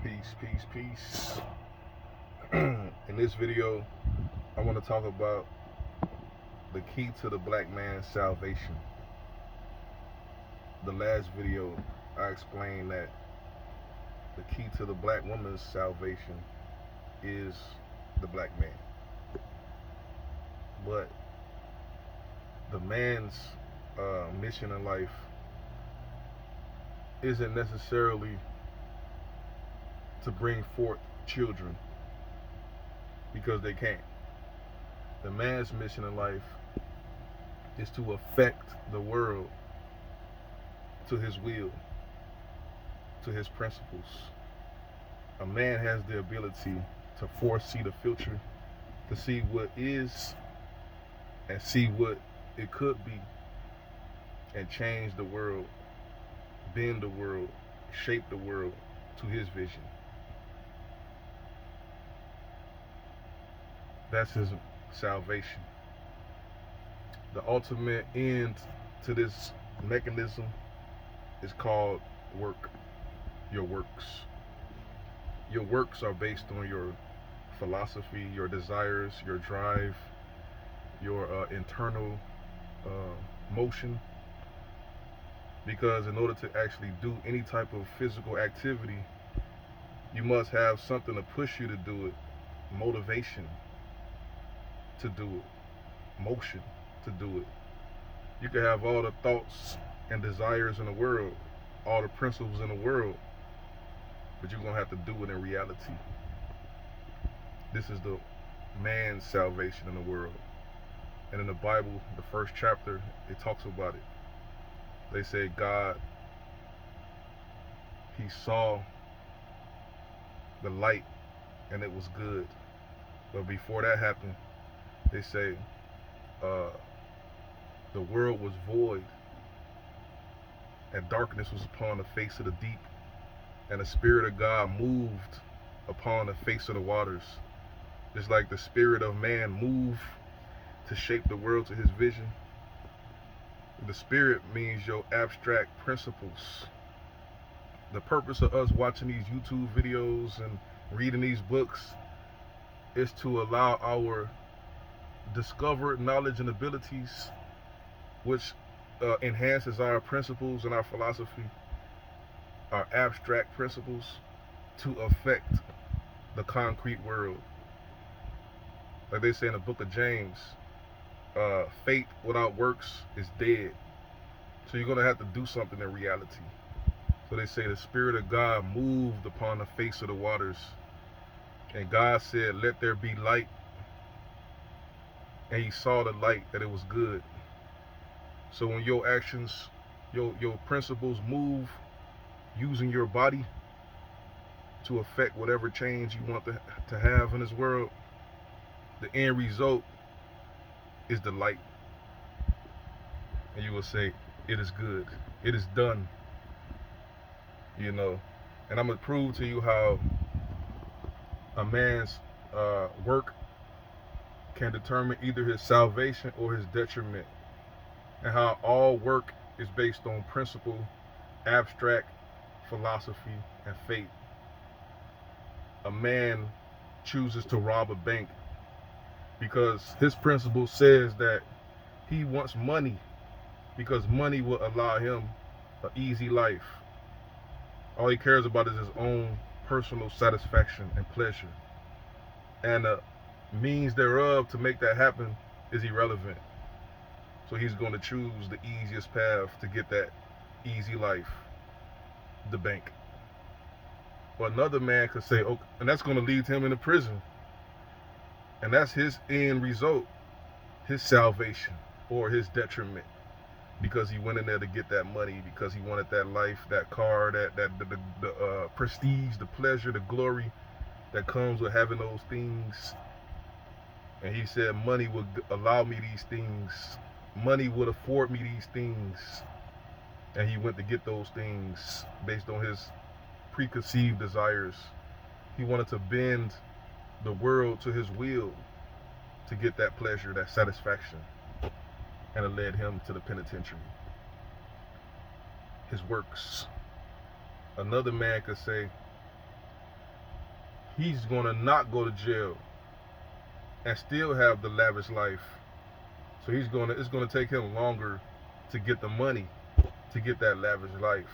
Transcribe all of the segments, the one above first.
Peace, peace, peace. In this video, I want to talk about the key to the black man's salvation. The last video, I explained that the key to the black woman's salvation is the black man. But the man's mission in life isn't necessarily to bring forth children because they can't. The man's mission in life is to affect the world to his will, to his principles. A man has the ability to foresee the future, to see what is and see what it could be, and change the world, bend the world, shape the world to his vision. That's his salvation. The ultimate end to this mechanism is called work. Your works. Your works are based on your philosophy, your desires, your drive, your internal motion. Because in order to actually do any type of physical activity, you must have something to push you to do it, motivation to do it, motion to do it. You can have all the thoughts and desires in the world, all the principles in the world, but you're going to have to do it in reality. This is the man's salvation in the world. And in the Bible, the first chapter, it talks about it. They say God, he saw the light and it was good. But before that happened, they say the world was void and darkness was upon the face of the deep, and the Spirit of God moved upon the face of the waters. Just like the spirit of man moved to shape the world to his vision. The spirit means your abstract principles. The purpose of us watching these YouTube videos and reading these books is to allow our discovered knowledge and abilities, which enhances our principles and our philosophy, our abstract principles, to affect the concrete world. Like they say in the book of James, faith without works is dead. So you're going to have to do something in reality. So they say the Spirit of God moved upon the face of the waters. And God said, let there be light. And he saw the light, that it was good. So when your actions, your principles move using your body to affect whatever change you want to have in this world, the end result is the light. And you will say, it is good. It is done. You know, and I'm going to prove to you how a man's work can determine either his salvation or his detriment, and how all work is based on principle, abstract philosophy, and faith. A man chooses to rob a bank because his principle says that he wants money because money will allow him an easy life. All he cares about is his own personal satisfaction and pleasure. And the means thereof to make that happen is irrelevant. So he's going to choose the easiest path to get that easy life, the bank. Or another man could say, okay, and that's going to lead him into prison. And that's his end result, his salvation or his detriment. Because he went in there to get that money, because he wanted that life, that car, the prestige, the pleasure, the glory that comes with having those things. And he said money would allow me these things. Money would afford me these things. And he went to get those things based on his preconceived desires. He wanted to bend the world to his will to get that pleasure, that satisfaction. And it led him to the penitentiary. His works. Another man could say, he's gonna not go to jail and still have the lavish life. So it's gonna take him longer to get the money to get that lavish life.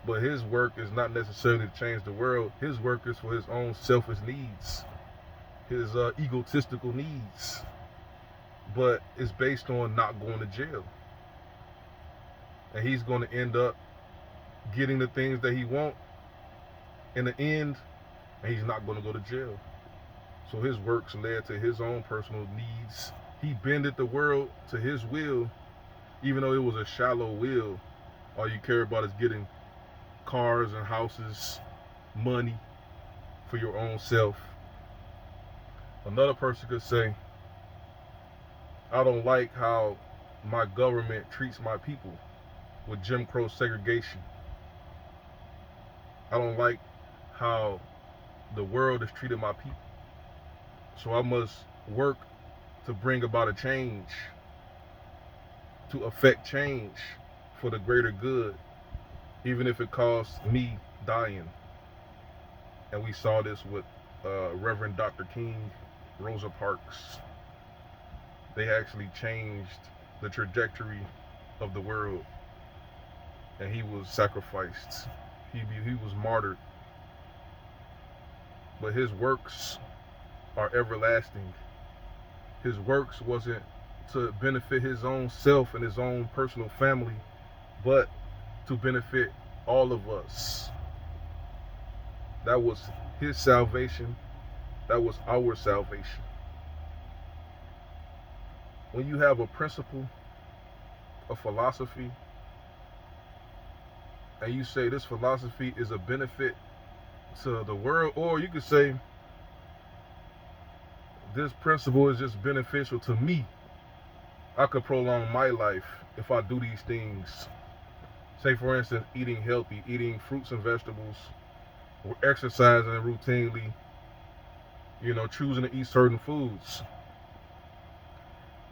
But his work is not necessarily to change the world. His work is for his own selfish needs, his egotistical needs. But it's based on not going to jail. And he's going to end up getting the things that he wants in the end, and he's not going to go to jail. So his works led to his own personal needs. He bended the world to his will, even though it was a shallow will. All you care about is getting cars and houses, money for your own self. Another person could say, I don't like how my government treats my people with Jim Crow segregation. I don't like how the world has treated my people. So I must work to bring about a change, to affect change for the greater good, even if it costs me dying. And we saw this with Reverend Dr. King, Rosa Parks. They actually changed the trajectory of the world, and he was sacrificed. He was martyred. But his works are everlasting. His works wasn't to benefit his own self and his own personal family, but to benefit all of us. That was his salvation. That was our salvation. When you have a principle, a philosophy, and you say this philosophy is a benefit to the world, or you could say this principle is just beneficial to me. I could prolong my life if I do these things. Say, for instance, eating healthy, eating fruits and vegetables, or exercising routinely, choosing to eat certain foods.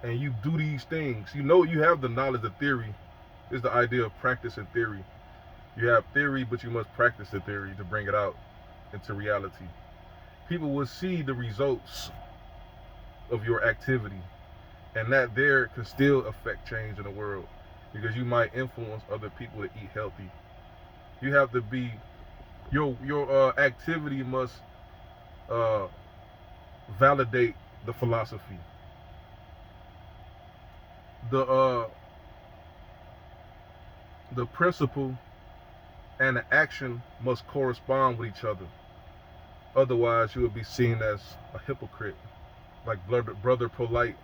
And you do these things. You have the knowledge. The theory is the idea of practice and theory. You have theory, but you must practice the theory to bring it out into reality. People will see the results of your activity, and that there can still affect change in the world, because you might influence other people to eat healthy. You have to be, your activity must validate the philosophy. The principle and the action must correspond with each other. Otherwise, you will be seen as a hypocrite, like Brother Polite.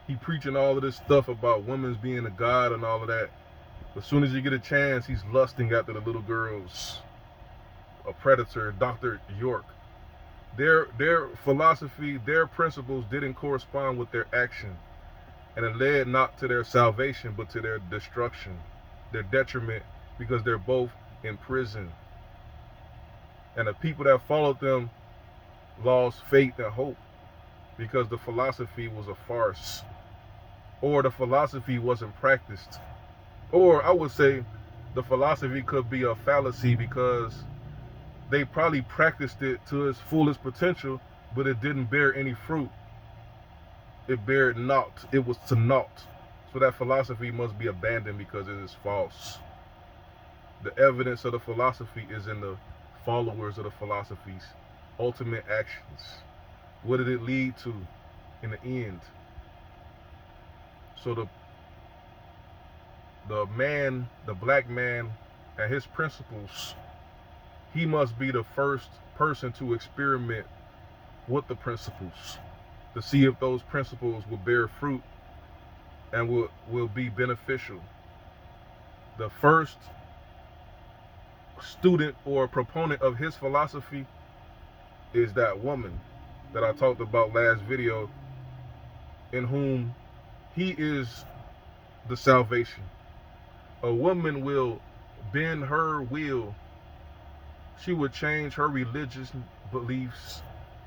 He preaching all of this stuff about women's being a god and all of that. As soon as you get a chance, he's lusting after the little girls. A predator, Dr. York. Their philosophy, their principles didn't correspond with their action. And it led not to their salvation, but to their destruction, their detriment, because they're both in prison. And the people that followed them lost faith and hope, because the philosophy was a farce, or the philosophy wasn't practiced. Or I would say the philosophy could be a fallacy, because they probably practiced it to its fullest potential, but it didn't bear any fruit. It bared naught. It was to naught. So that philosophy must be abandoned because it is false. The evidence of the philosophy is in the followers of the philosophy's ultimate actions. What did it lead to in the end? So the black man and his principles, he must be the first person to experiment with the principles, to see if those principles will bear fruit and will be beneficial. The first student or proponent of his philosophy is that woman that I talked about last video, in whom he is the salvation. A woman will bend her will. She would change her religious beliefs,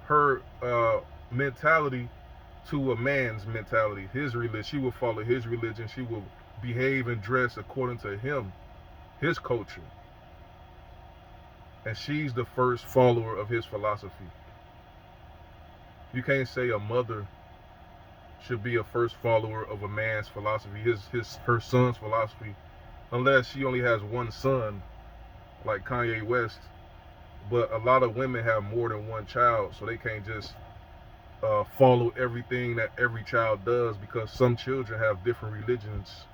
her mentality, to a man's mentality, his religion. She will follow his religion. She will behave and dress according to him, his culture. and she's the first follower of his philosophy. You can't say a mother should be a first follower of a man's philosophy, her son's philosophy, unless she only has one son, like Kanye West. But a lot of women have more than one child, so they can't just follow everything that every child does, because some children have different religions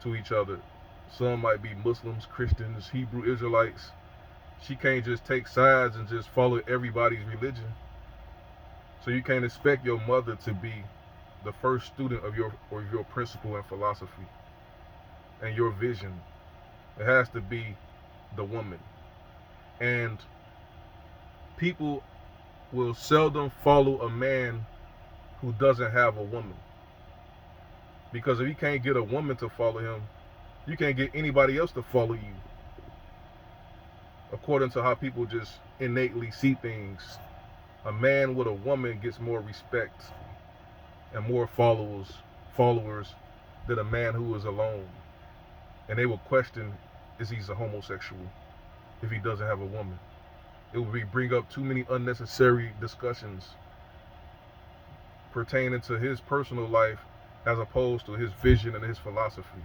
to each other. Some might be Muslims, Christians, Hebrew Israelites. She can't just take sides and just follow everybody's religion. So you can't expect your mother to be the first student of your principle and philosophy and your vision. It has to be the woman. And people will seldom follow a man who doesn't have a woman. Because if you can't get a woman to follow him, you can't get anybody else to follow you. According to how people just innately see things, a man with a woman gets more respect and more followers than a man who is alone. And they will question, is he a homosexual if he doesn't have a woman? It would bring up too many unnecessary discussions pertaining to his personal life as opposed to his vision and his philosophy.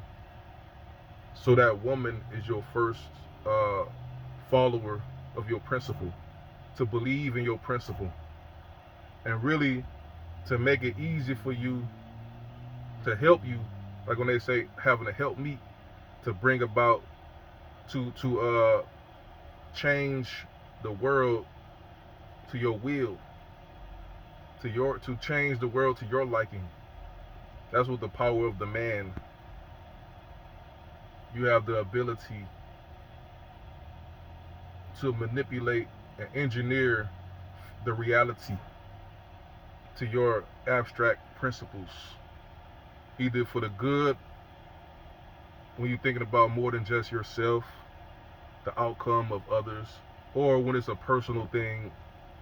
So that woman is your first follower of your principle, to believe in your principle, and really to make it easy for you, to help you, like when they say having a help meet, to bring about, to change the world to your will, to change the world to your liking. That's what the power of the man. You have the ability to manipulate and engineer the reality to your abstract principles, either for the good, when you're thinking about more than just yourself, the outcome of others, or when it's a personal thing,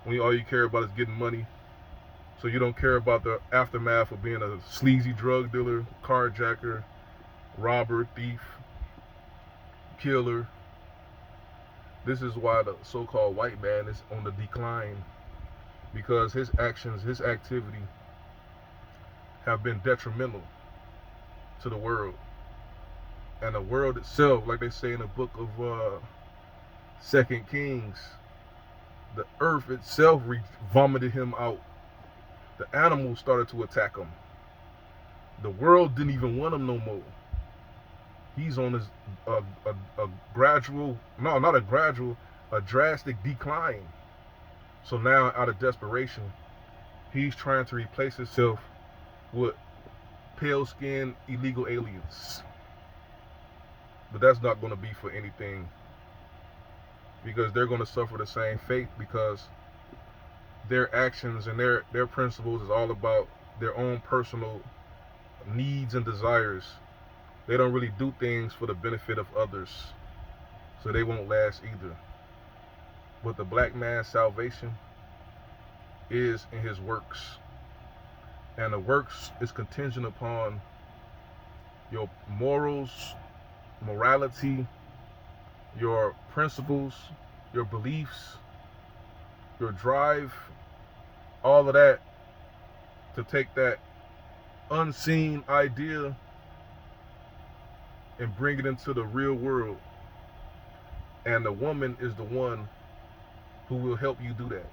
when all you care about is getting money. So you don't care about the aftermath of being a sleazy drug dealer, carjacker, robber, thief, killer. This is why the so-called white man is on the decline, because his actions, his activity have been detrimental to the world. And the world itself, like they say in the book of 2 Kings, the earth itself vomited him out. The animals started to attack him. The world didn't even want him no more. He's on his a gradual, no, not a gradual, a drastic decline. So now, out of desperation, he's trying to replace himself with pale-skinned illegal aliens. But that's not going to be for anything, because they're going to suffer the same fate, because their actions and their principles is all about their own personal needs and desires. They don't really do things for the benefit of others, so they won't last either. But the black man's salvation is in his works, and the works is contingent upon your morals, morality, your principles, your beliefs, your drive, all of that, to take that unseen idea and bring it into the real world. And the woman is the one who will help you do that.